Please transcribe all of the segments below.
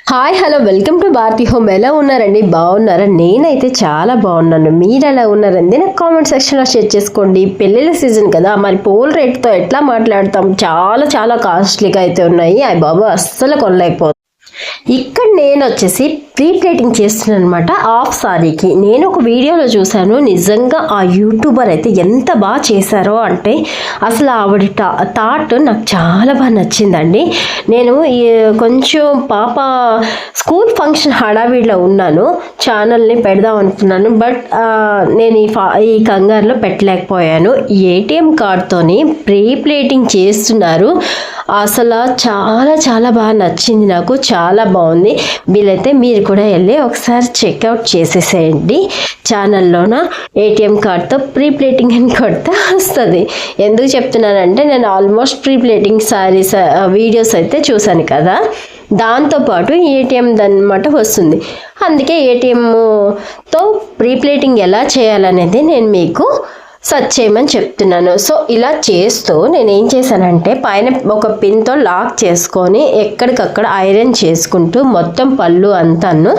Hi hello welcome to Bharati home. ఎలా ఉన్నారండి? బాగున్నారా? నేనైతే చాలా బాగున్నాను. మీరు ఎలా ఉన్నారండి? నాకు కామెంట్ సెక్షన్లో షేర్ చేసుకోండి. పెళ్ళిళ్ళ సీజన్ కదా, మరి పోల్ రేట్తో ఎట్లా మాట్లాడతాం? చాలా చాలా కాస్ట్లీగా అయితే ఉన్నాయి. అయ్య బాబు అస్సలు కొనలేకపోతుంది. ఇక్కడ నేను వచ్చేసి ప్రీ ప్లేటింగ్ చేస్తున్నాను అనమాట హాఫ్ సారీకి. నేను ఒక వీడియోలో చూశాను, నిజంగా ఆ యూట్యూబర్ అయితే ఎంత బాగా చేశారో అంటే అసలు ఆవిడ థాట్ నాకు చాలా బాగా నచ్చిందండి. నేను కొంచెం పాప స్కూల్ ఫంక్షన్ హడావిడిలో ఉన్నాను, ఛానల్ని పెడదాం అనుకున్నాను, బట్ నేను ఈ కంగారులో పెట్టలేకపోయాను. ఏటీఎం కార్డ్తోని ప్రీ ప్లేటింగ్ చేస్తున్నారు. అసలు చాలా చాలా బాగా నచ్చింది నాకు, చాలా బాగుంది. వీలైతే మీరు కూడా వెళ్ళి ఒకసారి చెక్అవుట్ చేసేసేయండి. ఛానల్లోన ఏటీఎం కార్డ్తో ప్రీ ప్లేటింగ్ అని కొడితే వస్తుంది. ఎందుకు చెప్తున్నానంటే నేను almost pre plating saris videos అయితే చూశాను కదా, దాంతోపాటు ఏటీఎం అనమాట వస్తుంది. అందుకే ఏటీఎంతో ప్రీ ప్లేటింగ్ ఎలా చేయాలనేది నేను మీకు సెర్చ్ చేయమని చెప్తున్నాను. సో ఇలా చేస్తూ నేను ఏం చేశానంటే పైన ఒక పిన్తో లాక్ చేసుకొని ఎక్కడికక్కడ ఐరన్ చేసుకుంటూ మొత్తం పళ్ళు అంతాను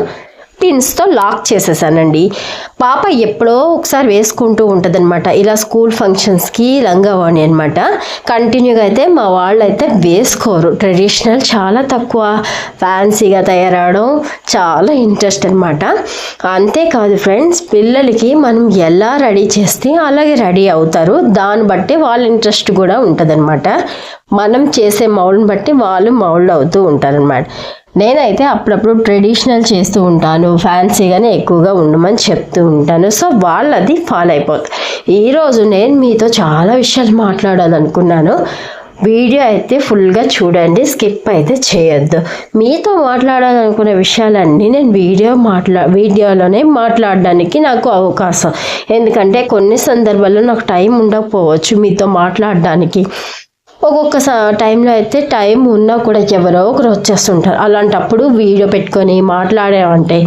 పిన్స్తో లాక్ చేసేసానండి. పాప ఎప్పుడో ఒకసారి వేసుకుంటూ ఉంటుంది అనమాట, ఇలా స్కూల్ ఫంక్షన్స్కి లంగావాణి అనమాట. కంటిన్యూగా అయితే మా వాళ్ళు అయితే వేసుకోరు. ట్రెడిషనల్ చాలా తక్కువ, ఫ్యాన్సీగా తయారవడం చాలా ఇంట్రెస్ట్ అనమాట. అంతేకాదు ఫ్రెండ్స్, పిల్లలకి మనం ఎలా రెడీ చేస్తే అలాగే రెడీ అవుతారు. దాన్ని బట్టి వాళ్ళ ఇంట్రెస్ట్ కూడా ఉంటుంది అనమాట. మనం చేసే మౌల్డ్ని బట్టి వాళ్ళు మౌల్డ్ అవుతూ ఉంటారనమాట. నేనైతే అప్పుడప్పుడు ట్రెడిషనల్ చేస్తూ ఉంటాను, ఫ్యాన్సీగానే ఎక్కువగా ఉండమని చెప్తూ ఉంటాను. సో వాళ్ళు అది ఫాలో అయిపోతారు. ఈరోజు నేను మీతో చాలా విషయాలు మాట్లాడాలనుకున్నాను. వీడియో అయితే ఫుల్గా చూడండి, స్కిప్ అయితే చేయొద్దు. మీతో మాట్లాడాలనుకునే విషయాలన్నీ నేను వీడియోలోనే మాట్లాడడానికి నాకు అవకాశం. ఎందుకంటే కొన్ని సందర్భాల్లో నాకు టైం ఉండకపోవచ్చు మీతో మాట్లాడడానికి. ఒక్కొక్క టైంలో అయితే టైం ఉన్నా కూడా ఎవరో ఒకరు వచ్చేస్తుంటారు. అలాంటప్పుడు వీడియో పెట్టుకొని మాట్లాడామంటే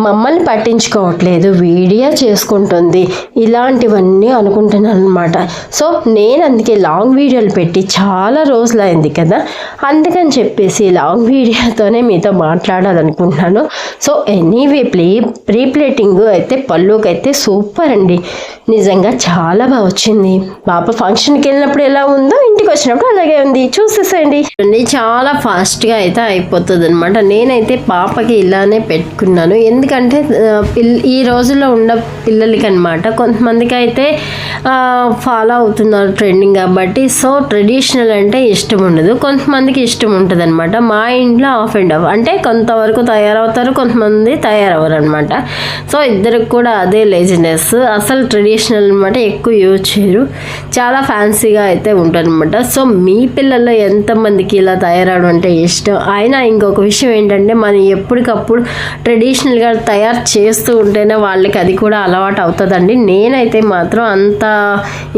మమ్మల్ని పట్టించుకోవట్లేదు, వీడియో చేసుకుంటుంది, ఇలాంటివన్నీ అనుకుంటున్నాను అనమాట. సో నేను అందుకే లాంగ్ వీడియోలు పెట్టి చాలా రోజులు అయింది కదా, అందుకని చెప్పేసి లాంగ్ వీడియోతోనే మీతో మాట్లాడాలనుకుంటున్నాను. సో ఎనీవే ప్రీ ప్లేటింగ్ అయితే పళ్ళుకి అయితే సూపర్ అండి, నిజంగా చాలా బాగా వచ్చింది. పాప ఫంక్షన్కి వెళ్ళినప్పుడు ఎలా ఉందో ఇంటికి వచ్చినప్పుడు అలాగే ఉంది, చూసేసేయండి. చాలా ఫాస్ట్గా అయితే అయిపోతుంది అనమాట. నేనైతే పాపకి ఇలానే పెట్టుకున్నాను, ఎందుకంటే ఈ రోజుల్లో ఉన్న పిల్లలకి అనమాట కొంతమందికి అయితే ఫాలో అవుతున్నారు ట్రెండింగ్ కాబట్టి. సో ట్రెడిషనల్ అంటే ఇష్టం ఉండదు, కొంతమందికి ఇష్టం ఉంటుంది అనమాట. మా ఇంట్లో ఆఫ్ అండ్ ఆఫ్, అంటే కొంతవరకు తయారవుతారు, కొంతమంది తయారవ్వరు అనమాట. సో ఇద్దరికి కూడా అదే లేజినెస్. అసలు ట్రెడిషనల్ అనమాట ఎక్కువ యూజ్ చేయరు, చాలా ఫ్యాన్సీగా అయితే ఉంటుంది అనమాట. సో మీ పిల్లల్లో ఎంతమందికి ఇలా తయారవడం అంటే ఇష్టం? అయినా ఇంకొక విషయం ఏంటంటే మనం ఎప్పటికప్పుడు ట్రెడిషనల్గా తయారు చేస్తూ ఉంటేనే వాళ్ళకి అది కూడా అలవాటు అవుతుందండి. నేనైతే మాత్రం అంత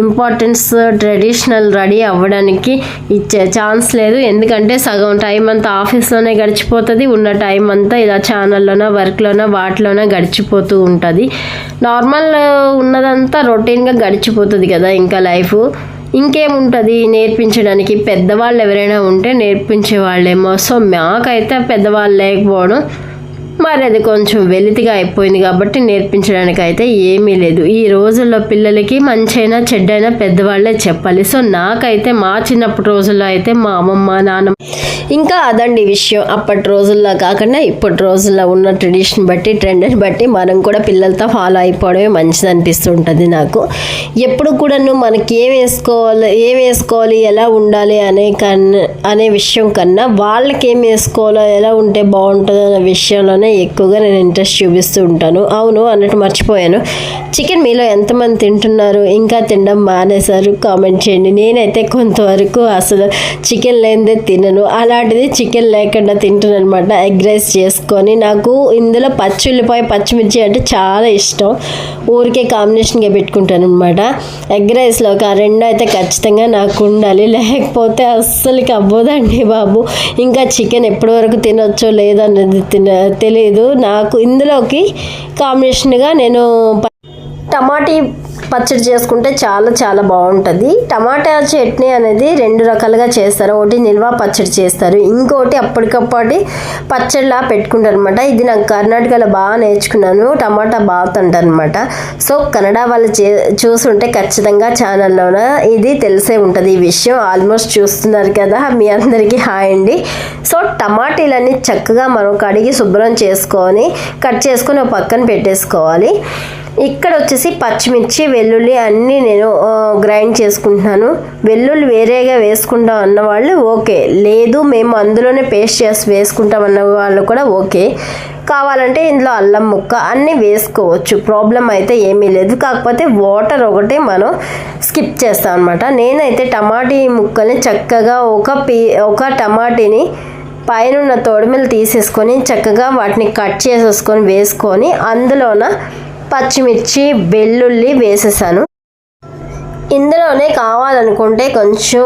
ఇంపార్టెన్స్ ట్రెడిషనల్ రెడీ అవ్వడానికి ఇచ్చే ఛాన్స్ లేదు. ఎందుకంటే సగం టైం అంతా ఆఫీస్లోనే గడిచిపోతుంది, ఉన్న టైం అంతా ఇలా ఛానల్లోనో వర్క్లోనో వాటిలోనో గడిచిపోతూ ఉంటుంది. నార్మల్ ఉన్నదంతా రొటీన్గా గడిచిపోతుంది కదా ఇంకా లైఫ్. ఇంకేముంటుంది నేర్పించడానికి? పెద్దవాళ్ళు ఎవరైనా ఉంటే నేర్పించే వాళ్ళేమో. సో మాకైతే పెద్దవాళ్ళు లేకపోవడం, మరి అది కొంచెం వెలితిగా అయిపోయింది కాబట్టి నేర్పించడానికి అయితే ఏమీ లేదు. ఈ రోజుల్లో పిల్లలకి మంచైనా చెడ్డైనా పెద్దవాళ్ళే చెప్పాలి. సో నాకైతే మా చిన్నప్పటి రోజుల్లో అయితే మా అమ్మమ్మ నాన్నమ్మ ఇంకా అదండి విషయం. అప్పటి రోజుల్లో కాకుండా ఇప్పటి రోజుల్లో ఉన్న ట్రెడిషన్ బట్టి ట్రెండ్ని బట్టి మనం కూడా పిల్లలతో ఫాలో అయిపోవడమే మంచిది అనిపిస్తుంటుంది నాకు. ఎప్పుడు కూడా మనకి ఏ వేసుకోవాలి ఎలా ఉండాలి అనే విషయం కన్నా వాళ్ళకి ఏం వేసుకోవాలో ఎలా ఉంటే బాగుంటుంది అనే విషయంలోనే ఎక్కువగా నేను ఇంట్రెస్ట్ చూపిస్తూ ఉంటాను. అవును అన్నట్టు మర్చిపోయాను, చికెన్ మీలో ఎంతమంది తింటున్నారు, ఇంకా తినడం మానేశారు? కామెంట్ చేయండి. నేనైతే కొంతవరకు అసలు చికెన్ లేనిదే తినను, అలాంటిది చికెన్ లేకుండా తింటున్నాను అనమాట. ఎగ్ రైస్ చేసుకొని, నాకు ఇందులో ఉల్లిపాయ పచ్చిమిర్చి అంటే చాలా ఇష్టం, ఊరికే కాంబినేషన్గా పెట్టుకుంటాను అనమాట. ఎగ్ రైస్లోకి ఆ రెండు అయితే ఖచ్చితంగా నాకు ఉండాలి, లేకపోతే అస్సలకి అవ్వదండి బాబు. ఇంకా చికెన్ ఎప్పటి వరకు తినొచ్చో లేదో అనేది తెలియదు నాకు. ఇందులోకి కాంబినేషన్గా నేను పచ్చడి చేసుకుంటే చాలా చాలా బాగుంటుంది. టమాటా చట్నీ అనేది 2 రకాలుగా చేస్తారు. ఒకటి నిల్వ పచ్చడి చేస్తారు, ఇంకోటి అప్పటికప్పటి పచ్చడిలా పెట్టుకుంటారు అనమాట. ఇది నాకు కర్ణాటకలో బాగా నేర్చుకున్నాను. టమాటా బాత్ అంటారు అనమాట. సో కన్నడ వాళ్ళు చూసుంటే ఖచ్చితంగా ఛానల్లోన ఇది తెలిసే ఉంటుంది ఈ విషయం. ఆల్మోస్ట్ చూస్తున్నారు కదా, మీ అందరికీ హాయ్ అండి. సో టమాటీలన్నీ చక్కగా మనం కడిగి శుభ్రం చేసుకొని కట్ చేసుకొని ఒక పక్కన పెట్టేసుకోవాలి. ఇక్కడ వచ్చేసి పచ్చిమిర్చి, వెల్లుల్లి అన్నీ నేను గ్రైండ్ చేసుకుంటున్నాను. వెల్లుల్లి వేరేగా వేసుకుంటాం అన్నవాళ్ళు ఓకే, లేదు మేము అందులోనే పేస్ట్ చేసి వేసుకుంటాం అన్న వాళ్ళు కూడా ఓకే. కావాలంటే ఇందులో అల్లం ముక్క అన్నీ వేసుకోవచ్చు, ప్రాబ్లం అయితే ఏమీ లేదు. కాకపోతే వాటర్ ఒకటే మనం స్కిప్ చేస్తాం అనమాట. నేనైతే టమాటీ ముక్కల్ని చక్కగా ఒక టమాటీని పైన తోడుమిలు తీసేసుకొని చక్కగా వాటిని కట్ చేసేసుకొని వేసుకొని అందులోన పచ్చిమిర్చి, వెల్లుల్లి వేసేసాను. ఇందులోనే కావాలనుకుంటే కొంచెం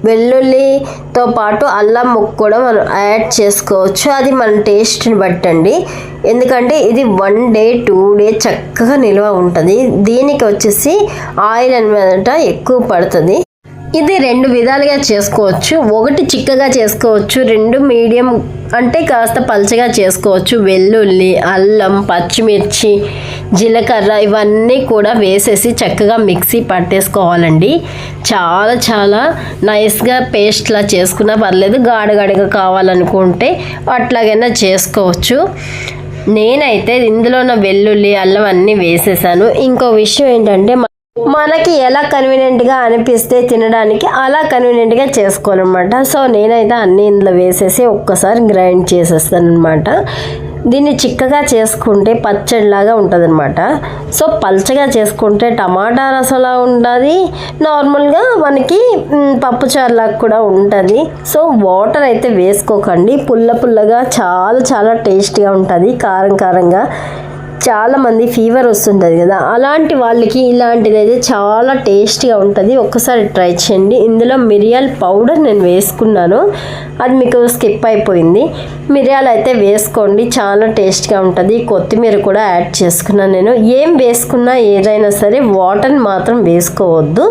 వెల్లుల్లితో పాటు అల్లం ముక్క కూడా మనం యాడ్ చేసుకోవచ్చు, అది మన టేస్ట్ని బట్టండి. ఎందుకంటే ఇది 1 డే 2 డే చక్కగా నిల్వ ఉంటుంది. దీనికి వచ్చేసి ఆయిల్ అనమాట ఎక్కువ పడుతుంది. ఇది 2 విధాలుగా చేసుకోవచ్చు. ఒకటి చిక్కగా చేసుకోవచ్చు, 2 మీడియం అంటే కాస్త పల్చగా చేసుకోవచ్చు. వెల్లుల్లి, అల్లం, పచ్చిమిర్చి, జీలకర్ర ఇవన్నీ కూడా వేసేసి చక్కగా మిక్సీ పట్టేసుకోవాలండి. చాలా చాలా నైస్గా పేస్ట్లా చేసుకున్నా పర్లేదు, గాడగాడిగా కావాలనుకుంటే అట్లాగైనా చేసుకోవచ్చు. నేనైతే ఇందులో వెల్లుల్లి, అల్లం అన్నీ వేసేసాను. ఇంకో విషయం ఏంటంటే మనకి ఎలా కన్వీనియంట్గా అనిపిస్తే తినడానికి అలా కన్వీనియంట్గా చేసుకోవాలన్నమాట. సో నేనైతే అన్నీ ఇందులో వేసేసి ఒక్కసారి గ్రైండ్ చేసేస్తాను అనమాట. దీన్ని చిక్కగా చేసుకుంటే పచ్చడిలాగా ఉంటుంది అనమాట. సో పల్చగా చేసుకుంటే టమాటా రసంలా ఉంటుంది, నార్మల్గా మనకి పప్పుచారులాగా కూడా ఉంటుంది. సో వాటర్ అయితే వేసుకోకండి, పుల్లగా చాలా చాలా టేస్టీగా ఉంటుంది. కారంగా చాలామంది ఫీవర్ వస్తుంటుంది కదా, అలాంటి వాళ్ళకి ఇలాంటిది అయితే చాలా టేస్టీగా ఉంటుంది. ఒక్కసారి ట్రై చేయండి. ఇందులో మిరియాల పౌడర్ నేను వేసుకున్నాను, అది మీకు స్కిప్ అయిపోయింది. మిరియాలు అయితే వేసుకోండి, చాలా టేస్ట్గా ఉంటుంది. కొత్తిమీర కూడా యాడ్ చేసుకున్నాను నేను. ఏం వేసుకున్నా ఏదైనా సరే వాటర్ని మాత్రం వేసుకోవద్దు.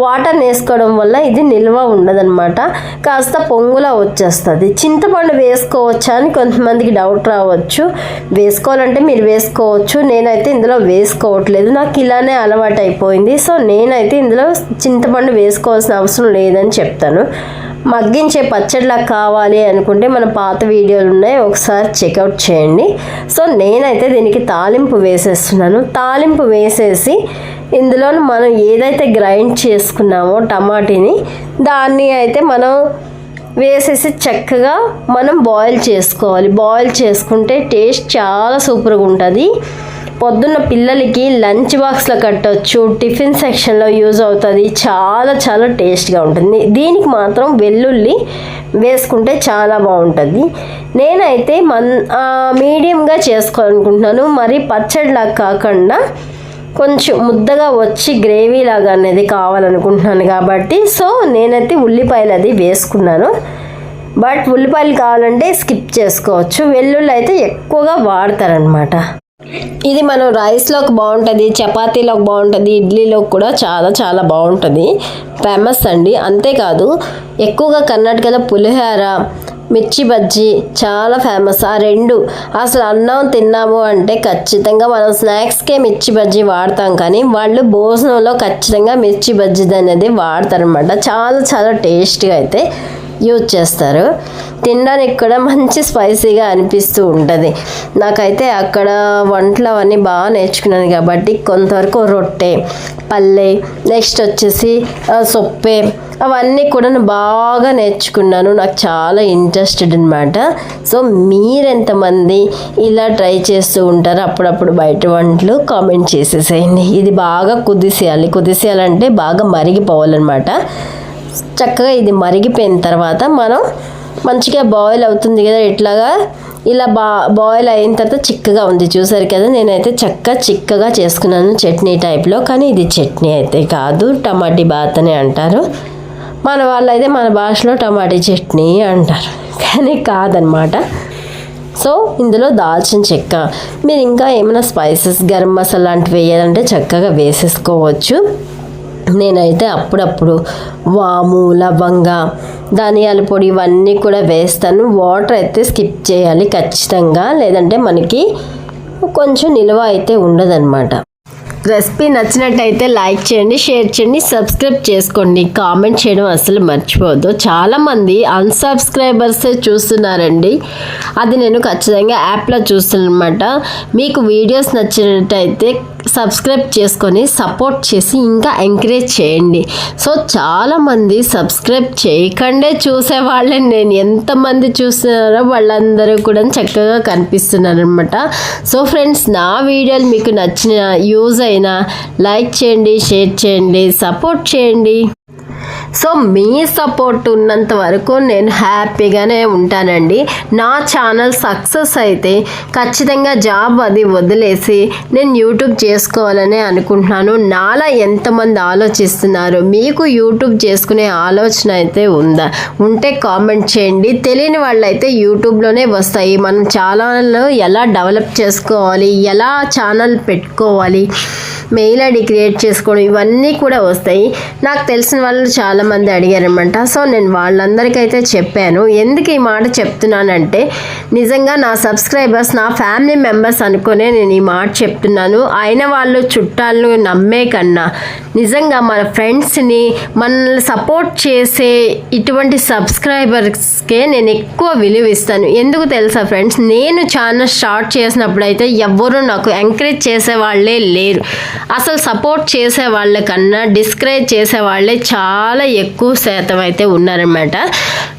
వాటర్ వేసుకోవడం వల్ల ఇది నిల్వ ఉండదన్నమాట, కాస్త పొంగులా వచ్చేస్తుంది. చింతపండు వేసుకోవచ్చా అని కొంతమందికి డౌట్ రావచ్చు. వేసుకోవాలంటే మీరు వేసుకోవచ్చు, నేనైతే ఇందులో వేసుకోవట్లేదు, నాకు ఇలానే అలవాటు అయిపోయింది. సో నేనైతే ఇందులో చింతపండు వేసుకోవాల్సిన అవసరం లేదని చెప్తాను. మగ్గించే పచ్చడిలా కావాలి అనుకుంటే మన పాత వీడియోలు ఉన్నాయి, ఒకసారి చెక్అవుట్ చేయండి. సో నేనైతే దీనికి తాలింపు వేసేస్తున్నాను. తాలింపు వేసేసి ఇందులో మనం ఏదైతే గ్రైండ్ చేసుకున్నామో టమాటీని దాన్ని అయితే మనం వేసేసి చక్కగా మనం బాయిల్ చేసుకోవాలి. బాయిల్ చేసుకుంటే టేస్ట్ చాలా సూపర్గా ఉంటుంది. పొద్దున్న పిల్లలకి లంచ్ బాక్స్లో కట్టవచ్చు, టిఫిన్ సెక్షన్లో యూజ్ అవుతుంది, చాలా చాలా టేస్ట్గా ఉంటుంది. దీనికి మాత్రం వెల్లుల్లి వేసుకుంటే చాలా బాగుంటుంది. నేనైతే మీడియంగా చేసుకోవాలనుకుంటున్నాను, మరి పచ్చడిలా కాకుండా కొంచెం ముద్దగా వచ్చి గ్రేవీ లాగా అనేది కావాలనుకుంటున్నాను కాబట్టి సో నేనైతే ఉల్లిపాయలు అది వేసుకున్నాను. బట్ ఉల్లిపాయలు కావాలంటే స్కిప్ చేసుకోవచ్చు. వెల్లుల్లి అయితే ఎక్కువగా వాడతారనమాట. ఇది మనం రైస్లోకి బాగుంటుంది, చపాతీలోకి బాగుంటుంది, ఇడ్లీలోకి కూడా చాలా చాలా బాగుంటుంది, ఫేమస్ అండి. అంతేకాదు ఎక్కువగా కర్ణాటకలో పులిహోర, మిర్చి బజ్జీ చాలా ఫేమస్. ఆ 2 అసలు అన్నం తిన్నాము అంటే ఖచ్చితంగా మనం స్నాక్స్కే మిర్చి బజ్జీ వాడతాం, కానీ వాళ్ళు భోజనంలో ఖచ్చితంగా మిర్చి బజ్జీ అనేది వాడతారనమాట. చాలా చాలా టేస్ట్గా అయితే యూజ్ చేస్తారు. తినడానికి కూడా మంచి స్పైసీగా అనిపిస్తూ ఉంటుంది. నాకైతే అక్కడ వంటలు అవన్నీ బాగా నేర్చుకున్నాను కాబట్టి కొంతవరకు రొట్టె, పల్లె, నెక్స్ట్ వచ్చేసి సొప్పే అవన్నీ కూడా నేను బాగా నేర్చుకున్నాను. నాకు చాలా ఇంట్రెస్టెడ్ అనమాట. సో మీరెంతమంది ఇలా ట్రై చేస్తూ ఉంటారు అప్పుడప్పుడు బయట వంటలు కామెంట్ చేసేసేయండి. ఇది బాగా కుదిసేయాలంటే బాగా మరిగిపోవాలన్నమాట. చక్కగా ఇది మరిగిపోయిన తర్వాత మనం మంచిగా బాయిల్ అవుతుంది కదా, ఇట్లాగా ఇలా బాయిల్ అయిన తర్వాత చిక్కగా ఉంది చూసారు కదా. నేనైతే చిక్కగా చేసుకున్నాను చట్నీ టైప్లో, కానీ ఇది చట్నీ అయితే కాదు, టమాటీ బాత్ అని అంటారు. మన వాళ్ళైతే మన భాషలో టమాటీ చట్నీ అంటారు, కానీ కాదనమాట. సో ఇందులో దాల్చిన చెక్క, మీరు ఇంకా ఏమైనా స్పైసెస్ గరం మసాలా లాంటివి వేయాలంటే చక్కగా వేసేసుకోవచ్చు. నేనైతే అప్పుడప్పుడు వాము, లవంగ, ధనియాల పొడి ఇవన్నీ కూడా వేస్తాను. వాటర్ అయితే స్కిప్ చేయాలి ఖచ్చితంగా, లేదంటే మనకి కొంచెం నిల్వ అయితే ఉండదన్నమాట. రెసిపీ నచ్చినట్టయితే లైక్ చేయండి, షేర్ చేయండి, సబ్స్క్రైబ్ చేసుకోండి, కామెంట్ చేయడం అసలు మర్చిపోవద్దు. చాలామంది అన్సబ్స్క్రైబర్సే చూస్తున్నారండి, అది నేను ఖచ్చితంగా యాప్లో చూస్తున్నాను అనమాట. మీకు వీడియోస్ నచ్చినట్టయితే సబ్స్క్రైబ్ చేసుకొని సపోర్ట్ చేసి ఇంకా ఎంకరేజ్ చేయండి. సో చాలామంది సబ్స్క్రైబ్ చేయకండే చూసేవాళ్ళని నేను ఎంతమంది చూస్తున్నారో వాళ్ళందరూ కూడా చక్కగా కనిపిస్తున్నారు అనమాట. సో ఫ్రెండ్స్, నా వీడియోలు మీకు నచ్చిన యూజ్ అయినా లైక్ చేయండి, షేర్ చేయండి, సపోర్ట్ చేయండి. సో మీ సపోర్ట్ ఉన్నంత వరకు నేను హ్యాపీగానే ఉంటానండి. నా ఛానల్ సక్సెస్ అయితే ఖచ్చితంగా జాబ్ అది వదిలేసి నేను యూట్యూబ్ చేసుకోవాలని అనుకుంటున్నాను. నాలా ఎంతమంది ఆలోచిస్తున్నారు? మీకు యూట్యూబ్ చేసుకునే ఆలోచన అయితే ఉంటే కామెంట్ చేయండి. తెలియని వాళ్ళైతే యూట్యూబ్లోనే వస్తాయి. మనం ఛానల్ ఎలా డెవలప్ చేసుకోవాలి, ఎలా ఛానల్ పెట్టుకోవాలి, మెయిల్ ఐడి క్రియేట్ చేసుకోవడం, ఇవన్నీ కూడా వస్తాయి. నాకు తెలిసిన వాళ్ళు చాలామంది అడిగారనమాట. సో నేను వాళ్ళందరికైతే చెప్పాను. ఎందుకు ఈ మాట చెప్తున్నానంటే, నిజంగా నా సబ్స్క్రైబర్స్ నా ఫ్యామిలీ మెంబర్స్ అనుకునే నేను ఈ మాట చెప్తున్నాను. అయిన వాళ్ళు చుట్టాలను నమ్మే కన్నా నిజంగా మన ఫ్రెండ్స్ని, మనల్ని సపోర్ట్ చేసే ఇటువంటి సబ్స్క్రైబర్స్కే నేను ఎక్కువ విలువ ఇస్తాను. ఎందుకు తెలుసా ఫ్రెండ్స్, నేను ఛానల్ స్టార్ట్ చేసినప్పుడు అయితే ఎవ్వరూ నాకు ఎంకరేజ్ చేసే వాళ్ళే లేరు. అసలు సపోర్ట్ చేసే వాళ్ళకన్నా డిస్కరేజ్ చేసే వాళ్ళే చాలా ఎక్కువ శాతం అయితే ఉన్నారనమాట.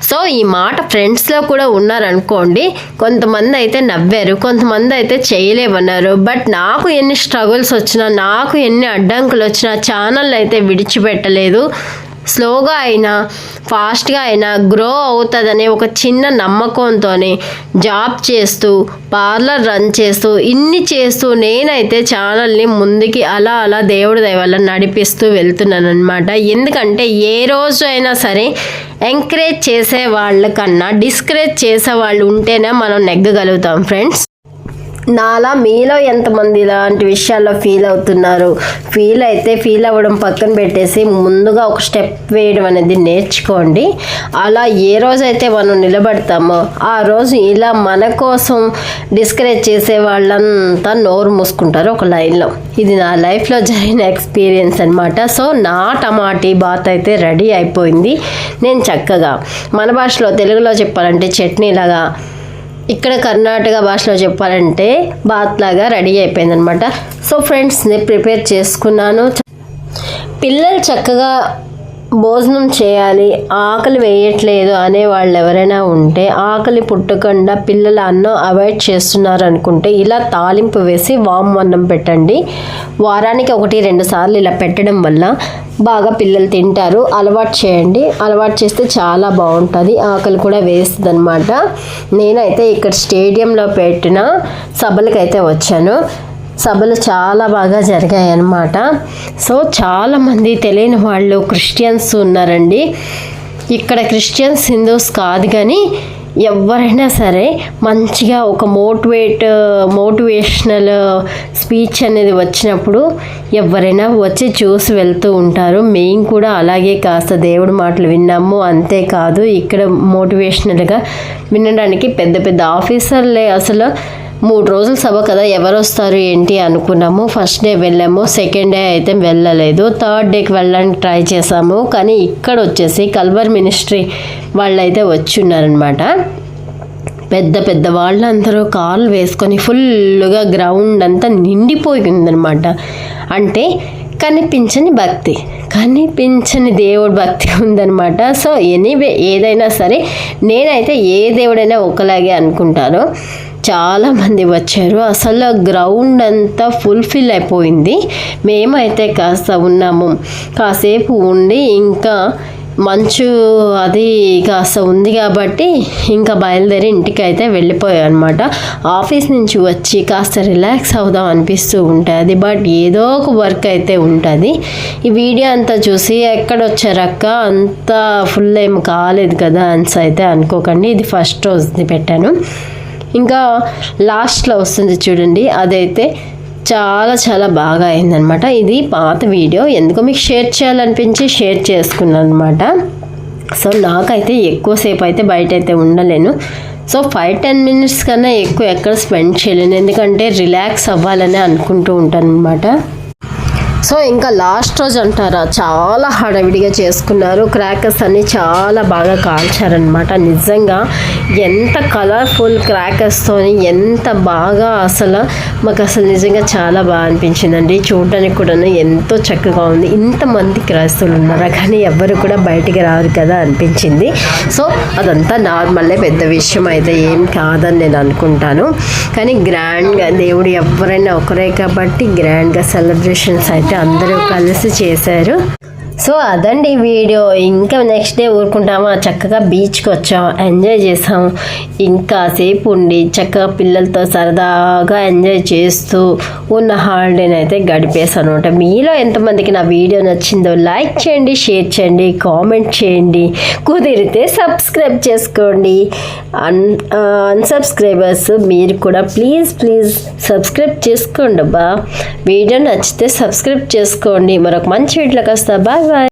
సో ఈ మాట ఫ్రెండ్స్లో కూడా ఉన్నారనుకోండి. కొంతమంది అయితే నవ్వారు, కొంతమంది అయితే చేయలేమన్నారు. బట్ నాకు ఎన్ని స్ట్రగుల్స్ వచ్చినా, నాకు ఎన్ని అడ్డంకులు వచ్చినా ఛానల్ అయితే విడిచిపెట్టలేదు. స్లోగా అయినా ఫాస్ట్గా అయినా గ్రో అవుతుందనే ఒక చిన్న నమ్మకంతోనే జాబ్ చేస్తూ, పార్లర్ రన్ చేస్తూ, ఇన్ని చేస్తూ నేనైతే ఛానల్ని ముందుకి అలా అలా దేవుడి దయ వల్ల నడిపిస్తూ వెళ్తున్నాను అనమాట. ఎందుకంటే ఏ రోజు అయినా సరే ఎంకరేజ్ చేసే వాళ్ళకన్నా డిస్కరేజ్ చేసే వాళ్ళు ఉంటేనే మనం నెగ్గగలుగుతాం ఫ్రెండ్స్. నాలా మీలో ఎంతమంది ఇలాంటి విషయాల్లో ఫీల్ అవుతున్నారు? ఫీల్ అవ్వడం పక్కన పెట్టేసి ముందుగా ఒక స్టెప్ వేయడం అనేది నేర్చుకోండి. అలా ఏ రోజైతే మనం నిలబడతామో ఆ రోజు ఇలా మన కోసం డిస్కరేజ్ చేసే వాళ్ళంతా నోరు మూసుకుంటారు ఒక లైన్లో. ఇది నా లైఫ్లో జరిగిన ఎక్స్పీరియన్స్ అనమాట. సో నా టమాటీ బాత్ అయితే రెడీ అయిపోయింది. నేను చక్కగా మన భాషలో, తెలుగులో చెప్పాలంటే చట్నీలాగా, ఇక్కడ కర్ణాటక భాషలో చెప్పాలంటే బాత్ లాగా రెడీ అయిపోయింది అనమాట. సో ఫ్రెండ్స్, నేను ప్రిపేర్ చేసుకున్నాను. పిల్లలు చక్కగా భోజనం చేయాలి, ఆకలి వేయట్లేదు అనే వాళ్ళు ఎవరైనా ఉంటే, ఆకలి పుట్టకుండా పిల్లలు అన్నం అవాయిడ్ చేస్తున్నారు అనుకుంటే ఇలా తాలింపు వేసి వాము అన్నం పెట్టండి. వారానికి 1-2 సార్లు ఇలా పెట్టడం వల్ల బాగా పిల్లలు తింటారు. అలవాటు చేయండి. అలవాటు చేస్తే చాలా బాగుంటుంది, ఆకలి కూడా వేస్తుంది అనమాట. నేనైతే ఇక్కడ స్టేడియంలో పెట్టిన సభలకైతే వచ్చాను. సభలు చాలా బాగా జరిగాయి అన్నమాట. సో చాలామంది తెలియని వాళ్ళు క్రిస్టియన్స్ ఉన్నారండి. ఇక్కడ క్రిస్టియన్స్, హిందూస్ కాదు, కానీ ఎవరైనా సరే మంచిగా ఒక మోటివేషనల్ స్పీచ్ అనేది వచ్చినప్పుడు ఎవరైనా వచ్చి చూసి వెళ్తూ ఉంటారు. మేము కూడా అలాగే కాస్త దేవుడి మాటలు విన్నాము. అంతేకాదు ఇక్కడ మోటివేషనల్గా వినడానికి పెద్ద పెద్ద ఆఫీసర్లే. అసలు 3 రోజుల సభ కదా, ఎవరు వస్తారు ఏంటి అనుకున్నాము. ఫస్ట్ డే వెళ్ళాము, సెకండ్ డే అయితే వెళ్ళలేదు, థర్డ్ డేకి వెళ్ళడానికి ట్రై చేసాము. కానీ ఇక్కడ వచ్చేసి కల్వర్ మినిస్ట్రీ వాళ్ళైతే వచ్చి ఉన్నారనమాట. పెద్ద పెద్ద వాళ్ళందరూ కార్లు వేసుకొని ఫుల్గా గ్రౌండ్ అంతా నిండిపోయిందనమాట. అంటే కనిపించని దేవుడి భక్తి ఉందనమాట. సో ఎనీవే, ఏదైనా సరే నేనైతే ఏ దేవుడైనా ఒకలాగే అనుకుంటాను. చాలామంది వచ్చారు. అసలు గ్రౌండ్ అంతా ఫుల్ఫిల్ అయిపోయింది. మేమైతే కాసేపు ఉండి ఇంకా మంచు అది కాస్త ఉంది కాబట్టి ఇంకా బయలుదేరి ఇంటికి అయితే వెళ్ళిపోయాం అనమాట. ఆఫీస్ నుంచి వచ్చి కాస్త రిలాక్స్ అవుదాం అనిపిస్తూ ఉంటుంది, బట్ ఏదో ఒక వర్క్ అయితే ఉంటుంది. ఈ వీడియో అంతా చూసి ఎక్కడొచ్చారక్క అంతా ఫుల్ ఏం కాలేదు కదా అని అయితే అనుకోకండి. ఇది ఫస్ట్ రోజుది పెట్టాను. ఇంకా లాస్ట్లో వస్తుంది చూడండి, అదైతే చాలా చాలా బాగా అయిందనమాట. ఇది పాత వీడియో, ఎందుకో మీకు షేర్ చేయాలనిపించి షేర్ చేసుకున్నాను అనమాట. సో నాకైతే ఎక్కువసేపు అయితే బయట అయితే ఉండలేను. సో 5-10 మినిట్స్ కన్నా ఎక్కువ ఎక్కడ స్పెండ్ చేయలేను, ఎందుకంటే రిలాక్స్ అవ్వాలని అనుకుంటూ ఉంటాను అనమాట. సో ఇంకా లాస్ట్ రోజు అంటారా, చాలా హడావిడిగా చేసుకున్నారు. క్రాకర్స్ అన్నీ చాలా బాగా కాల్చారనమాట. నిజంగా ఎంత కలర్ఫుల్ క్రాకర్స్తో ఎంత బాగా మాకు నిజంగా చాలా బాగా అనిపించిందండి. చూడడానికి కూడా ఎంతో చక్కగా ఉంది. ఇంతమంది క్రైస్తవులు ఉన్నారా కానీ ఎవ్వరు కూడా బయటికి రారు కదా అనిపించింది. సో అదంతా నార్మల్లే, పెద్ద విషయం అయితే ఏం కాదని నేను అనుకుంటాను. కానీ గ్రాండ్గా దేవుడు ఎవరైనా ఒకరే కాబట్టి గ్రాండ్గా సెలబ్రేషన్స్ అయితే అందరూ కలిసి చేశారు. సో అదండి వీడియో. ఇంకా నెక్స్ట్ డే ఊరుకుంటామా, చక్కగా బీచ్కి వచ్చాం, ఎంజాయ్ చేసాం. ఇంకా సేపు ఉండి చక్కగా పిల్లలతో సరదాగా ఎంజాయ్ చేస్తూ ఉన్న హాలిడేని అయితే గడిపేసాను అనమాట. మీలో ఎంతమందికి నా వీడియో నచ్చిందో లైక్ చేయండి, షేర్ చేయండి, కామెంట్ చేయండి, కుదిరితే సబ్స్క్రైబ్ చేసుకోండి. అన్సబ్స్క్రైబర్స్ మీరు కూడా ప్లీజ్ సబ్స్క్రైబ్ చేసుకోండి అబ్బా. వీడియో నచ్చితే సబ్స్క్రైబ్ చేసుకోండి. మరొక మంచి వీడియోకి వస్తా. బాయ్.